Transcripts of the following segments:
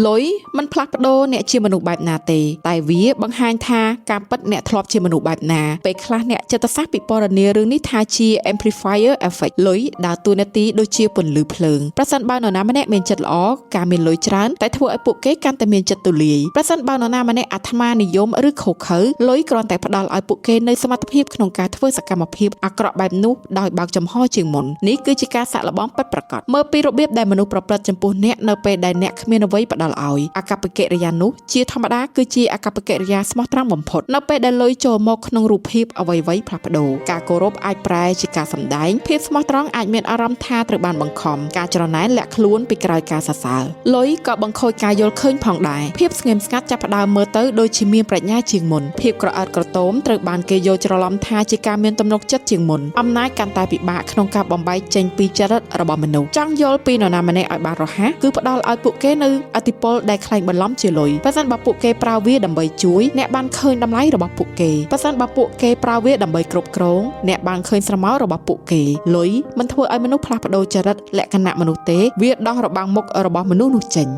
លុយมันផ្លាស់ប្ដូរអ្នកជាមនុស្សបែបណាទេតែវាបង្ហាញថាការពិតអ្នកធ្លាប់ជាមនុស្សបែបណាពេលខ្លះអ្នកចិត្តសាស្ត្រពិពណ៌នារឿងនេះថាជា amplifier effect លុយដើរតួនាទីដូចជាពន្លឺភ្លើងប្រសិនបើនរណាម្នាក់មានចិត្តល្អការមានលុយច្រើនតែធ្វើឲ្យពួកគេកាន់តែមានចិត្តទូលាយប្រសិនបើនរណាម្នាក់អាត្មានិយមឬខុសខើលុយគ្រាន់តែផ្ដល់ឲ្យពួកគេនូវសមត្ថភាពក្នុងការធ្វើសកម្មភាពអាក្រក់បែបនោះដោយបើកចំហជាងមុននេះគឺជាការសាក់លបងពិតប្រាកដមើលពីរបៀបដែលមនុស្សប្រព្រឹត្តចំពោះអ្នកនៅពេលដែលអ្នកគ្មានអ្វីផ្ដល់ឲ្យអាកប្បកិរិយានោះជាធម្មតាគឺជាអាកប្បកិរិយាស្មោះត្រង់បំផុតនៅពេលដែលលុយចូលមកក្នុងរូបភាពអ្វីៗផ្លាស់ប្ដូរការគោរពអាចប្រែជាការសម្ដែងភាពស្មោះត្រង់អាចមានអារម្មណ៍ថាត្រូវបានបង្ខំការច្រណែនលាក់ខ្លួនពីក្រោយការសរសើរលុយក៏បង្ខូចការយល់ឃើញផងដែរភាពស្ងៀមស្ងាត់ចាប់ផ្ដើមមើលទៅដូចជាមានប្រាជ្ញាជាងមុនភាពក្រអើតក្រទមត្រូវបានគេយល់ច្រឡំថាជាការមានទំនុកចិត្តជាងមុនអំណាចកាន់តែពិបាកក្នុងការបំបែកចេញពីចរិតរបស់មនុស្សចង់យល់ពីនរណាម្នាក់ឲ្យបានរហ័សគឺផ្ដល់ឲ្យពួកគេនៅអតិពលដែលខ្លែងបន្លំជាលុយបើសិនបើពួកគេប្រើវាដើម្បីជួយអ្នកបានឃើញតម្លៃរបស់ពួកគេបើសិនបើពួកគេប្រើវាដើម្បីគ្រប់គ្រងអ្នកបានឃើញស្រមោលរបស់ពួកគេលុយមិនធ្វើឲ្យមនុស្សផ្លាស់ប្ដូរចរិតលក្ខណៈមនុស្សទេវាដោះរបាំងមុខរបស់មនុស្សនោះចេញ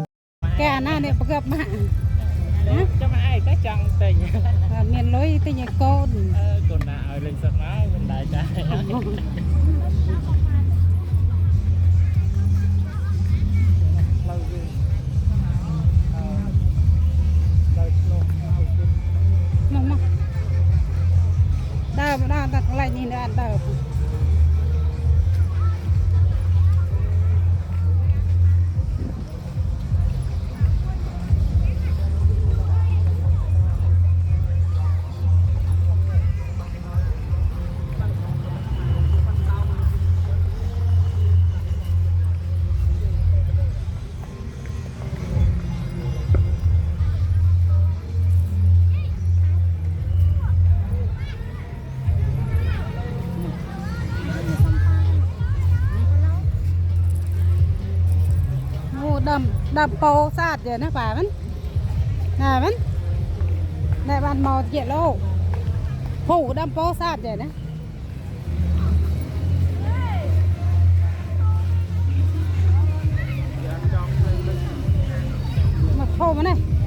គេអាណាអ្នកប្រកបមកចាំឯងតែចង់ទិញមានលុយទិញឲ្យកូនកូនណាឲ្យលេងសឹកមកមិនដែរចាដើរតែកន្លែងនេះដើរđâm po sát rồi nó bà vẫn nè vẫn này bạn mò chuyện lô hủ đâm po sát rồi đó mà khô mà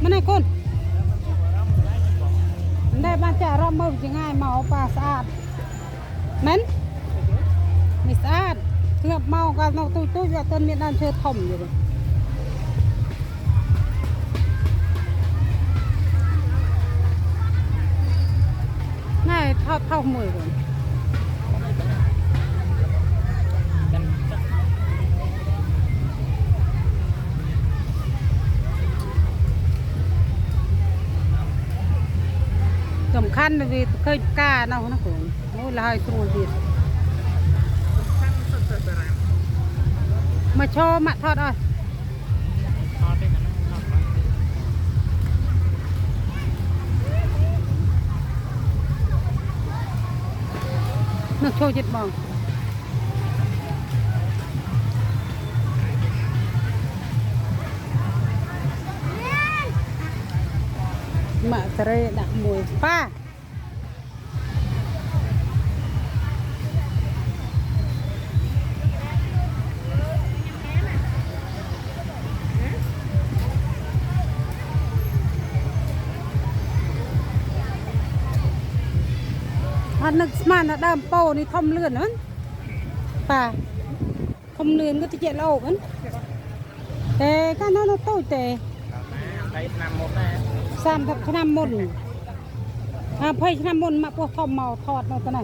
này con đây bạn trả rau mơm chứ ngay màu bà sát nén mì sát ngập màu cả nó tôi giờ tân miền Nam chơi thòng rồi này thao mùi rồi tầm khăn vì khơi ca nào nó cũng mỗi là hai cua việt mà cho mặn thọt rồi nó trôi chết bỏng mà trời đã mùi phaนึกมันนะดามโปนี่ทอมเลื่อนนั้นป่าทอมเลื่อนก็จะเจ็ดโลกันแต่ก็นั่นเราโตแต่สามทับขนามมนพ่อยขนามมนมาพวกทอมเมาทอดมาตัวไหน